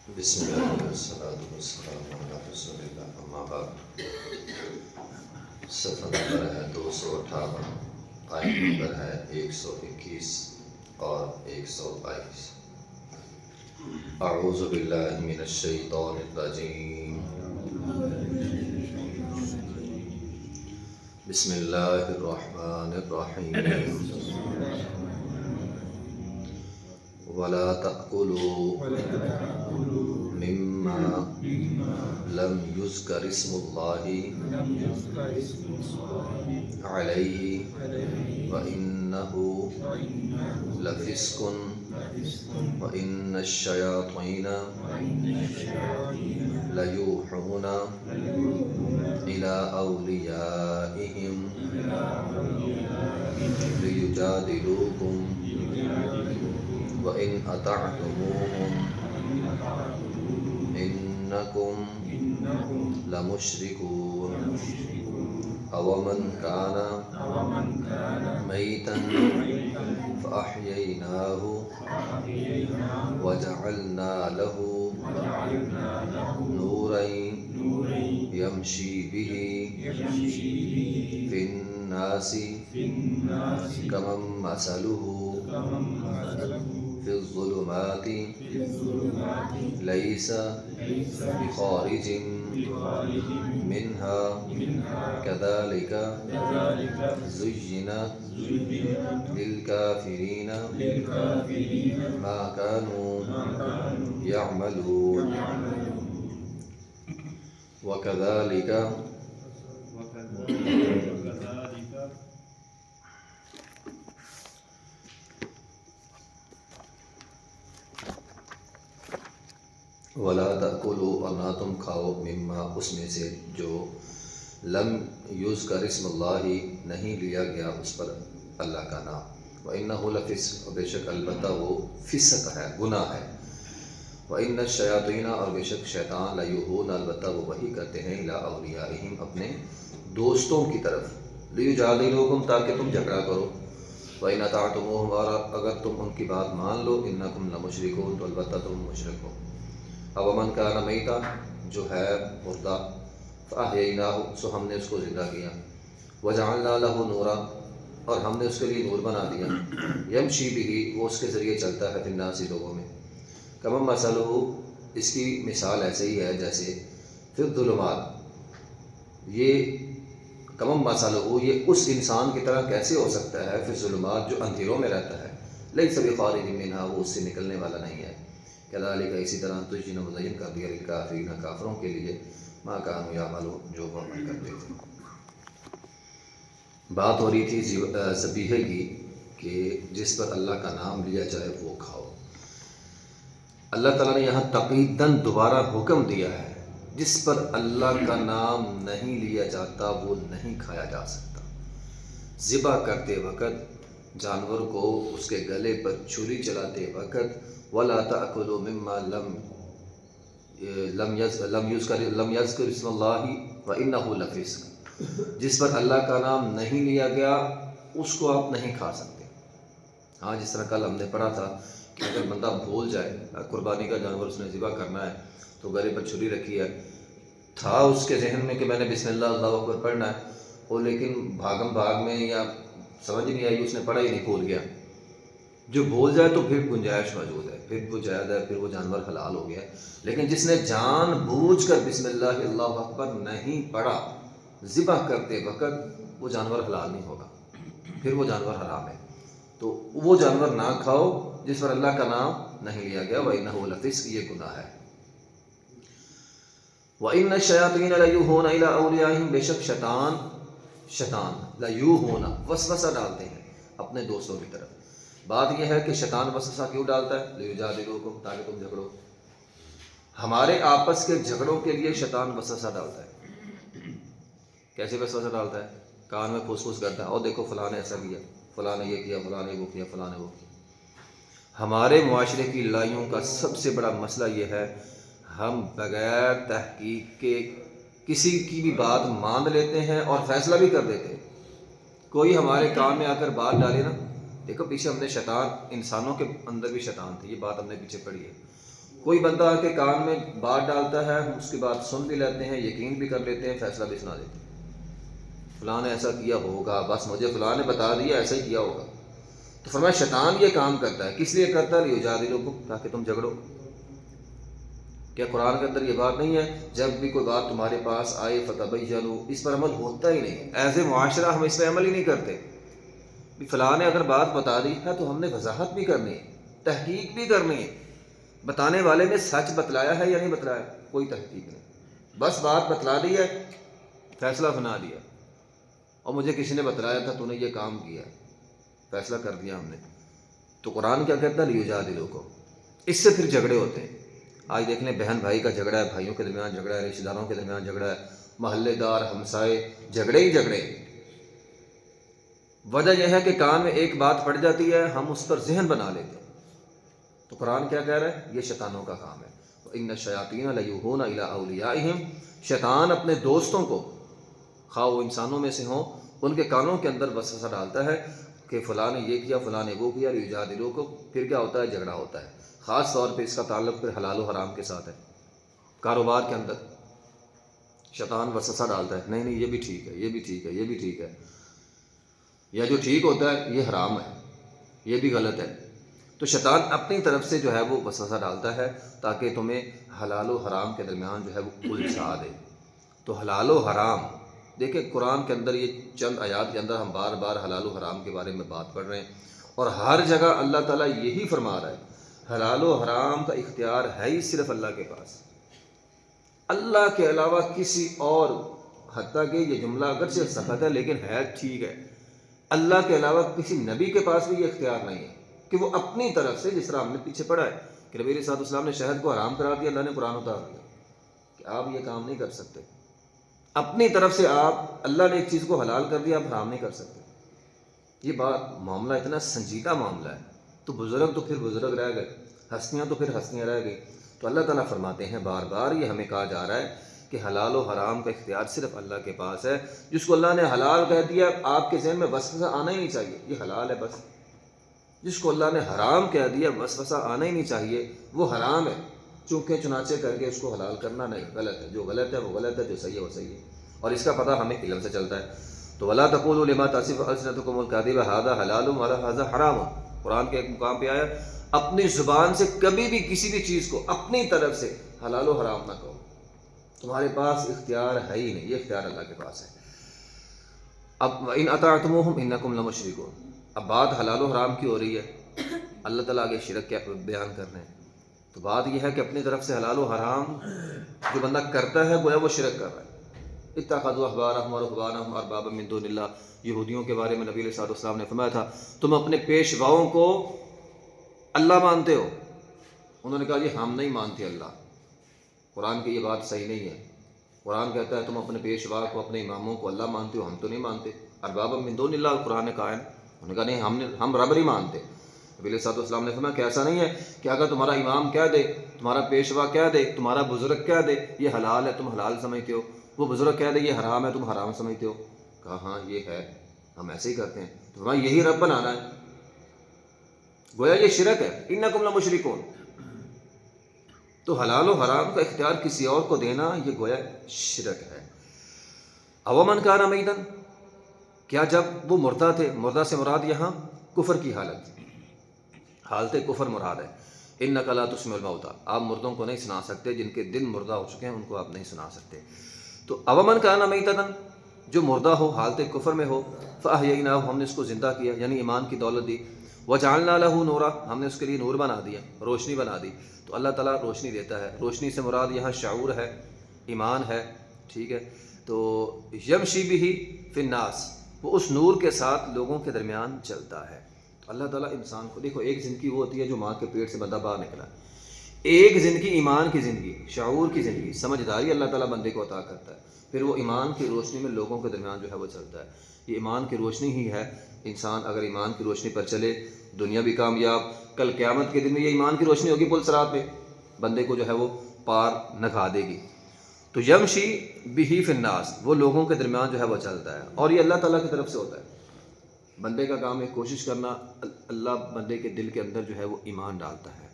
بسم اللہ والصلاۃ والسلام علی رسول اللہ، اما بعد۔ صفحہ نمبر ہے 258، آیت نمبر ہے 121 اور 122۔ اعوذ باللہ من الشیطان الرجیم، بسم اللہ الرحمن الرحیم۔ ولا تأکلوا مما لم یذکر اسم اللہ علیہ وإنہ لفسق وإن الشیاطین لیوحون إلی أولیائہم لیجادلوکم وَإِنْ أَطَعْتُمُوهُمْ إِنَّكُمْ لَمُشْرِكُونَ أَوَمَنْ كَانَ مَيْتًا فَأَحْيَيْنَاهُ وَجَعَلْنَا لَهُ نُورًا يَمْشِي بِهِ فِي النَّاسِ كَمَنْ مَثَلُهُ فِي الظُّلُمَاتِ لَيْسَ بِخَارِجٍ مِنْهَا كَذَلِكَ زُيِّنَ لِلْكَافِرِينَ مَا كَانُوا يَعْمَلُونَ وَكَذَلِكَ وَلَا تَأْكُلُوا، اور نہ تم کھاؤ، مما اس میں سے جو لم یذکر اسم اللہ نہیں لیا گیا اس پر اللہ کا نام، وَإِنَّهُ لَفِسْقٌ، اور بے شک البتہ وہ فسق ہے، گناہ ہے، وَإِنَّ الشَّيَاطِينَ، اور بے شک شیطان لیوحون، البتہ وہ وحی کرتے ہیں، الی اولیائہم، اپنے دوستوں کی طرف، لیجادلوکم، تاکہ تم جھگڑا کرو، وَإِنْ أَطَعْتُمُوهُمْ، اور اگر تم ان کی بات مان لو، إِنَّكُمْ لَمُشْرِكُونَ، تو البتہ تم مشرک ہو، اومن کان میتا، جو ہے مردہ، فاحییناہ، سو ہم نے اس کو زندہ کیا، وجعلنا لہ نورا، اور ہم نے اس کے لیے نور بنا دیا، یمشی بہ، وہ اس کے ذریعے چلتا ہے، فی الناس، لوگوں میں، کمن مثلہ، اس کی مثال ایسے ہی ہے جیسے فی الظلمات، یہ کمن مثلہ، یہ اس انسان کی طرح کیسے ہو سکتا ہے، فی الظلمات، جو اندھیروں میں رہتا ہے، لیس بخارج منہا، وہ اس سے نکلنے والا نہیں ہے، کذالک، اسی طرح تجزی، مزین کر دیا، للکافرین، کافروں کے لیے، ما کانوا یعملون، جو وہ عمل کرتے تھے۔ بات ہو رہی تھی ذبیحے کی، کہ جس پر اللہ کا نام لیا جائے وہ کھاؤ۔ اللہ تعالیٰ نے یہاں تقییداً دوبارہ حکم دیا ہے، جس پر اللہ کا نام نہیں لیا جاتا وہ نہیں کھایا جا سکتا۔ ذبح کرتے وقت، جانور کو اس کے گلے پر چھری چلاتے وقت، وَلَا تَأْكُلُوا مِمَّا لَمْ يَذْكَرِ اسْمَ اللَّهِ وَإِنَّهُ لَفِسْقٌ، جس پر اللہ کا نام نہیں لیا گیا اس کو آپ نہیں کھا سکتے۔ ہاں، جس طرح کل ہم نے پڑھا تھا کہ اگر بندہ بھول جائے، قربانی کا جانور اس نے ذبح کرنا ہے تو گلے پر چھری رکھی ہے، تھا اس کے ذہن میں کہ میں نے بسم اللہ اللہ اکبر پڑھنا ہے، وہ لیکن بھاگم بھاگ میں یا سمجھ نہیں آئی، اس نے پڑھا ہی نہیں، بھول گیا۔ جو بھول جائے تو پھر گنجائش موجود ہے، پھر وہ جائز ہے، پھر وہ جانور حلال ہو گیا ہے، لیکن جس نے جان بوجھ کر بسم اللہ اللہ اکبر نہیں پڑھا ذبح کرتے وقت، وہ جانور حلال نہیں ہوگا، پھر وہ جانور حرام ہے۔ تو وہ جانور نہ کھاؤ جس پر اللہ کا نام نہیں لیا گیا، وَإِنَّهُ لَفِسْقٌ، یہ گناہ ہے۔ وَإِنَّ الشَّيَاطِينَ لَيُوحُونَ إِلَىٰ أَوْلِيَائِهِمْ، بے شک شیطان لیوحون، وسوسہ ڈالتے ہیں اپنے دوستوں کی طرف۔ بات یہ ہے کہ شیطان وسوسہ کیوں ڈالتا ہے، لیجادلوکم، تاکہ تم جھگڑو۔ ہمارے آپس کے جھگڑوں کے لیے شیطان وسوسہ ڈالتا ہے۔ کیسے وسوسہ ڈالتا ہے؟ کان میں پھوس پھوس کرتا ہے، اور دیکھو فلاں نے ایسا کیا، فلاں نے یہ کیا، فلاں نے وہ کیا، فلاں نے وہ کیا۔ ہمارے معاشرے کی لڑائیوں کا سب سے بڑا مسئلہ یہ ہے، ہم بغیر تحقیق کے کسی کی بھی بات مان لیتے ہیں اور فیصلہ بھی کر دیتے ہیں۔ کوئی ہمارے کام میں آ کر بات ڈالے نا، دیکھو پیچھے ہم نے شیطان، انسانوں کے اندر بھی شیطان تھے، یہ بات ہم نے پیچھے پڑھی ہے، کوئی بندہ آ کے کان میں بات ڈالتا ہے، ہم اس کی بات سن بھی لیتے ہیں، یقین بھی کر لیتے ہیں، فیصلہ بھی سنا دیتے ہیں، فلاں نے ایسا کیا ہوگا، بس مجھے فلاں نے بتا دیا ایسا ہی کیا ہوگا۔ تو فرمایا شیطان یہ کام کرتا ہے، کس لیے کرتا ہے؟ لیجادلوکم، تاکہ تم جھگڑو۔ کیا قرآن کے اندر یہ بات نہیں ہے جب بھی کوئی بات تمہارے پاس آئے فتبینوا، اس پر عمل ہوتا ہی نہیں ہے، ایز اے معاشرہ ہم اس پہ عمل ہی نہیں کرتے۔ فلاں نے اگر بات بتا دی ہے تو ہم نے وضاحت بھی کرنی ہے، تحقیق بھی کرنی ہے۔ بتانے والے نے سچ بتلایا ہے یا نہیں بتلایا؟ کوئی تحقیق نہیں، بس بات بتلا دی ہے، فیصلہ بنا دیا، اور مجھے کسی نے بتلایا تھا تو نے یہ کام کیا، فیصلہ کر دیا ہم نے۔ تو قرآن کیا کہتا ہے؟ لیجادلوکم، اس سے پھر جھگڑے ہوتے ہیں۔ آج دیکھ لیں بہن بھائی کا جھگڑا ہے، بھائیوں کے درمیان جھگڑا ہے، رشتہ داروں کے درمیان جھگڑا ہے، محلے دار، ہمسائے، جھگڑے ہی جھگڑے۔ وجہ یہ ہے کہ کان میں ایک بات پڑ جاتی ہے، ہم اس پر ذہن بنا لیتے ہیں۔ تو قرآن کیا کہہ رہا ہے؟ یہ شیطانوں کا کام ہے۔ وَإِنَّ الشَّيَاطِينَ لَيُوحُونَ إِلَىٰ أَوْلِيَائِهِمْ، شیطان اپنے دوستوں کو، خواہ وہ انسانوں میں سے ہوں، ان کے کانوں کے اندر وسوسہ ڈالتا ہے کہ فلاں نے یہ کیا، فلاں نے وہ کیا، لیجادلوکم۔ پھر کیا ہوتا ہے؟ جھگڑا ہوتا ہے۔ خاص طور پہ اس کا تعلق پھر حلال و حرام کے ساتھ ہے۔ کاروبار کے اندر شیطان وسوسہ ڈالتا ہے، نہیں نہیں یہ بھی ٹھیک ہے، یہ بھی ٹھیک ہے، یہ بھی ٹھیک ہے، یا جو ٹھیک ہوتا ہے یہ حرام ہے، یہ بھی غلط ہے۔ تو شیطان اپنی طرف سے جو ہے وہ وسوسہ ڈالتا ہے تاکہ تمہیں حلال و حرام کے درمیان جو ہے وہ الجھا دے۔ تو حلال و حرام، دیکھیں قرآن کے اندر یہ چند آیات کے اندر ہم بار بار حلال و حرام کے بارے میں بات پڑھ رہے ہیں، اور ہر جگہ اللہ تعالیٰ یہی فرما رہا ہے، حلال و حرام کا اختیار ہے ہی صرف اللہ کے پاس، اللہ کے علاوہ کسی اور، حتیٰ کہ یہ جملہ اگرچہ سخت ہے لیکن ہے ٹھیک ہے، اللہ کے علاوہ کسی نبی کے پاس بھی یہ اختیار نہیں ہے کہ وہ اپنی طرف سے، جس طرح ہم نے پیچھے پڑھا ہے کہ نبی علیہ الصلوۃ والسلام نے شہد کو حرام کرا دیا، اللہ نے قرآن اتار دیا کہ آپ یہ کام نہیں کر سکتے، اپنی طرف سے آپ، اللہ نے ایک چیز کو حلال کر دیا، آپ حرام نہیں کر سکتے۔ یہ بات، معاملہ اتنا سنجیدہ معاملہ ہے، تو بزرگ تو پھر بزرگ رہ گئے، ہستیاں تو پھر ہستیاں رہ گئی۔ تو اللہ تعالیٰ فرماتے ہیں بار بار یہ ہمیں کہا جا رہا ہے کہ حلال و حرام کا اختیار صرف اللہ کے پاس ہے۔ جس کو اللہ نے حلال کہہ دیا، آپ کے ذہن میں وسوسہ آنا ہی نہیں چاہیے یہ حلال ہے بس۔ جس کو اللہ نے حرام کہہ دیا، وسوسہ آنا ہی نہیں چاہیے وہ حرام ہے، چونکہ چنانچہ کر کے اس کو حلال کرنا نہیں، غلط ہے، جو غلط ہے وہ غلط ہے، جو صحیح ہے وہ صحیح ہے، اور اس کا پتہ ہمیں علم سے چلتا ہے۔ تو وَلَا تَقُولُوا لِمَا تَصِفُ أَلْسِنَتُكُمُ الْكَذِبَ هَٰذَا حَلَالٌ وَهَٰذَا حَرَامٌ، قرآن کے ایک مقام پہ آیا، اپنی زبان سے کبھی بھی کسی بھی چیز کو اپنی طرف سے حلال و حرام نہ کہو، تمہارے پاس اختیار ہے ہی نہیں، یہ اختیار اللہ کے پاس ہے۔ اب وَإِنْ أَطَعْتُمُوهُمْ إِنَّكُمْ لَمُشْرِكُونَ، اب بات حلال و حرام کی ہو رہی ہے، اللہ تعالیٰ آگے شرک کیا بیان کر رہے ہیں۔ تو بات یہ ہے کہ اپنی طرف سے حلال و حرام جو بندہ کرتا ہے گویا وہ شرک کر رہا ہے۔ اتخذوا احبارهم ورهبانهم اربابا من دون اللہ، یہودیوں کے بارے میں نبی علیہ الصلوۃ والسلام نے فرمایا تھا تم اپنے پیشواؤں کو اللہ مانتے ہو، انہوں نے کہا جی ہم نہیں مانتے اللہ، قرآن کی یہ بات صحیح نہیں ہے۔ قرآن کہتا ہے تم اپنے پیشوا کو، اپنے اماموں کو اللہ مانتے ہو، ہم تو نہیں مانتے۔ اربابا من دون اللہ قرآن نے کہا ہے، انہوں نے کہا نہیں ہم رب نہیں مانتے۔ نبی علیہ الصلوۃ والسلام نے فرمایا کہ ایسا نہیں ہے کہ اگر تمہارا امام کہہ دے، تمہارا پیشوا کہہ دے، تمہارا بزرگ کہہ دے یہ حلال ہے تم حلال سمجھتے ہو، وہ بزرگ کہہ دے یہ حرام ہے تم حرام سمجھتے ہو۔ کہا ہاں یہ ہے، ہم ایسے ہی کرتے ہیں۔ تو فرمایا یہی رب بنانا ہے، گویا یہ شرک ہے، انکم لمشرکون۔ تو حلال و حرام کا اختیار کسی اور کو دینا یہ گویا شرک ہے۔ اومن کان میتا، کیا جب وہ مردہ تھے، مردہ سے مراد یہاں کفر کی حالت کفر مراد ہے۔ انک لا تسمع الموتى، آپ مردوں کو نہیں سنا سکتے، جن کے دل مردہ ہو چکے ہیں ان کو آپ نہیں سنا سکتے۔ تو اومن کان میتا، جو مردہ ہو حالت کفر میں ہو، فاحییناہ، ہم نے اس کو زندہ کیا یعنی ایمان کی دولت دی، وجعلنا له نورا، ہم نے اس کے لیے نور بنا دیا، روشنی بنا دی۔ تو اللہ تعالیٰ روشنی دیتا ہے، روشنی سے مراد یہاں شعور ہے، ایمان ہے، ٹھیک ہے۔ تو یمشی بہ فی الناس، وہ اس نور کے ساتھ لوگوں کے درمیان چلتا ہے۔ تو اللہ تعالیٰ انسان کو، دیکھو ایک زندگی وہ ہوتی ہے جو ماں کے پیٹ سے بندہ باہر نکلا، ایک زندگی ایمان کی زندگی، شعور کی زندگی، سمجھداری اللہ تعالیٰ بندے کو عطا کرتا ہے، پھر وہ ایمان کی روشنی میں لوگوں کے درمیان جو ہے وہ چلتا ہے۔ یہ ایمان کی روشنی ہی ہے، انسان اگر ایمان کی روشنی پر چلے دنیا بھی کامیاب، کل قیامت کے دن میں یہ ایمان کی روشنی ہوگی پل صراط پہ، بندے کو جو ہے وہ پار نکھا دے گی۔ تو یمشی بہ فی الناس، وہ لوگوں کے درمیان جو ہے وہ چلتا ہے، اور یہ اللہ تعالیٰ کی طرف سے ہوتا ہے۔ بندے کا کام ہے کوشش کرنا، اللہ بندے کے دل کے اندر جو ہے وہ ایمان ڈالتا ہے۔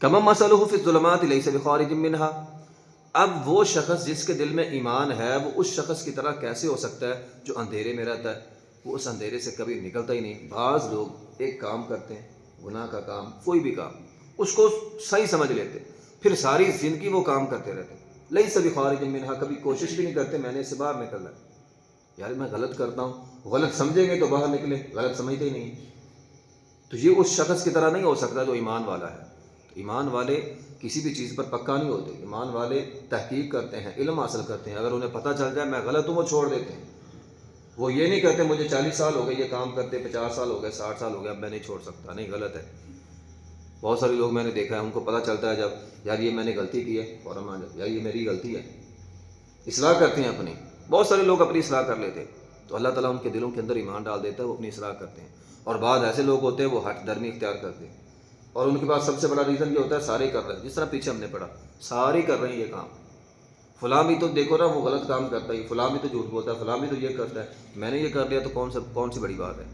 کما مثلہ فی الظلمات لیس بخارج منہا، اب وہ شخص جس کے دل میں ایمان ہے وہ اس شخص کی طرح کیسے ہو سکتا ہے جو اندھیرے میں رہتا ہے، وہ اس اندھیرے سے کبھی نکلتا ہی نہیں۔ بعض لوگ ایک کام کرتے ہیں، گناہ کا کام، کوئی بھی کام، اس کو صحیح سمجھ لیتے، پھر ساری زندگی وہ کام کرتے رہتے، لیس بخارج منہا، کبھی کوشش بھی نہیں کرتے میں نے اس سے باہر نکلنا ہے، یار میں غلط کرتا ہوں، غلط سمجھیں گے تو باہر نکلے، غلط سمجھتے ہی نہیں۔ تو یہ اس شخص کی طرح نہیں ہو سکتا جو ایمان والا ہے۔ ایمان والے کسی بھی چیز پر پکا نہیں ہوتے، ایمان والے تحقیق کرتے ہیں، علم حاصل کرتے ہیں، اگر انہیں پتہ چل جائے میں غلط ہوں وہ چھوڑ دیتے ہیں۔ وہ یہ نہیں کہتے مجھے 40 سال ہو گئے یہ کام کرتے، 50 سال ہو گئے، 60 سال ہو گئے، اب میں نہیں چھوڑ سکتا، نہیں، غلط ہے۔ بہت سارے لوگ میں نے دیکھا ہے ان کو پتہ چلتا ہے جب یار یہ میں نے غلطی کی ہے، فوراً مان جاتے، یار یہ میری غلطی ہے، اصلاح کرتے ہیں اپنی۔ بہت سارے لوگ اپنی اصلاح کر لیتے تو اللہ تعالیٰ ان کے دلوں کے اندر ایمان ڈال دیتا ہے، وہ اپنی اصلاح کرتے ہیں۔ اور بعض ایسے لوگ ہوتے ہیں وہ ہٹ درمی اختیار کرتے ہیں، اور ان کے پاس سب سے بڑا ریزن یہ ہوتا ہے سارے کر رہے ہیں، جس طرح پیچھے ہم نے پڑھا سارے کر رہے ہیں یہ کام، فلاں بھی تو دیکھو نا وہ غلط کام کرتا ہے، فلاں بھی تو جھوٹ بولتا ہے، فلاں بھی تو یہ کرتا ہے، میں نے یہ کر لیا تو کون سی بڑی بات ہے۔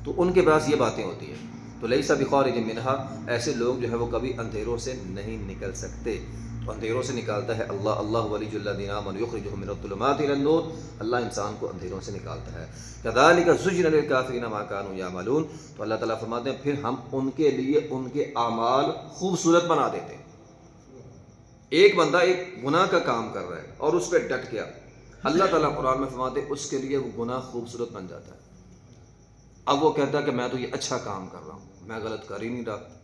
تو ان کے پاس یہ باتیں ہوتی ہیں۔ تو لیس بخارج منہا، ایسے لوگ جو ہے وہ کبھی اندھیروں سے نہیں نکل سکتے۔ تو اندھیروں سے نکالتا ہے اللہ، اللہ ولی الذین آمنوا یخرجهم من الظلمات الی النور، اللہ انسان کو اندھیروں سے نکالتا ہے۔ کذالک زین للکافرین ما کانوا یعملون، تو اللہ تعالیٰ فرماتے ہیں پھر ہم ان کے لیے ان کے اعمال خوبصورت بنا دیتے ہیں۔ ایک بندہ ایک گناہ کا کام کر رہا ہے اور اس پہ ڈٹ گیا، اللہ تعالیٰ قرآن میں فرماتے ہیں اس کے لیے وہ گناہ خوبصورت بن جاتا ہے۔ اب وہ کہتا ہے کہ میں تو یہ اچھا کام کر رہا ہوں، میں غلط کر ہی نہیں رہا۔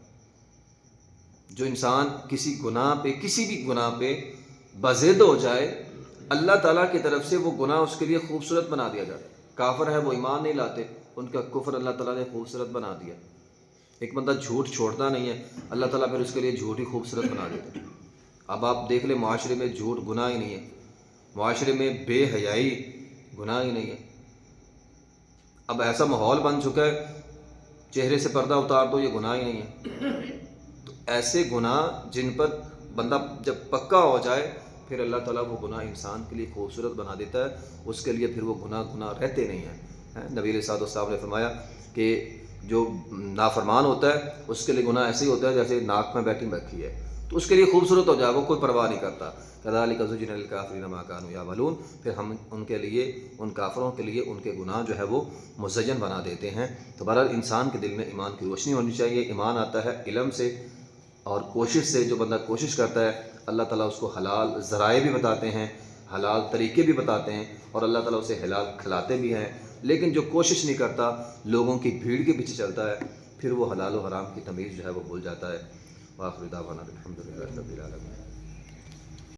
جو انسان کسی گناہ پہ، کسی بھی گناہ پہ بضد ہو جائے، اللہ تعالیٰ کی طرف سے وہ گناہ اس کے لیے خوبصورت بنا دیا جاتا ہے۔ کافر ہے وہ ایمان نہیں لاتے، ان کا کفر اللہ تعالیٰ نے خوبصورت بنا دیا۔ ایک بندہ جھوٹ چھوڑتا نہیں ہے، اللہ تعالیٰ پھر اس کے لیے جھوٹ ہی خوبصورت بنا دیتا ہے۔ اب آپ دیکھ لیں معاشرے میں جھوٹ گناہ ہی نہیں ہے، معاشرے میں بے حیائی گناہ ہی نہیں ہے۔ اب ایسا ماحول بن چکا ہے چہرے سے پردہ اتار دو یہ گناہ ہی نہیں ہے۔ تو ایسے گناہ جن پر بندہ جب پکا ہو جائے پھر اللہ تعالیٰ وہ گناہ انسان کے لیے خوبصورت بنا دیتا ہے، اس کے لیے پھر وہ گناہ رہتے نہیں ہیں۔ نبی علیہ الصلوۃ والسلام نے فرمایا کہ جو نافرمان ہوتا ہے اس کے لیے گناہ ایسے ہی ہوتا ہے جیسے ناک میں بیٹھی مکھی ہے، تو اس کے لیے خوبصورت ہو جائے وہ کوئی پرواہ نہیں کرتا۔ کذالک زین للکافرین ما کانوا یعملون، پھر ہم ان کے لیے، ان کافروں کے لیے ان کے گناہ جو ہے وہ مزین بنا دیتے ہیں۔ تو بہرحال انسان کے دل میں ایمان کی روشنی ہونی چاہیے۔ ایمان آتا ہے علم سے اور کوشش سے، جو بندہ کوشش کرتا ہے اللہ تعالیٰ اس کو حلال ذرائع بھی بتاتے ہیں، حلال طریقے بھی بتاتے ہیں، اور اللہ تعالیٰ اسے حلال کھلاتے بھی ہیں۔ لیکن جو کوشش نہیں کرتا، لوگوں کی بھیڑ کے پیچھے چلتا ہے، پھر وہ حلال و حرام کی تمیز جو ہے وہ بھول جاتا ہے۔ وآخر دعوانا الحمد للہ رب العالمین۔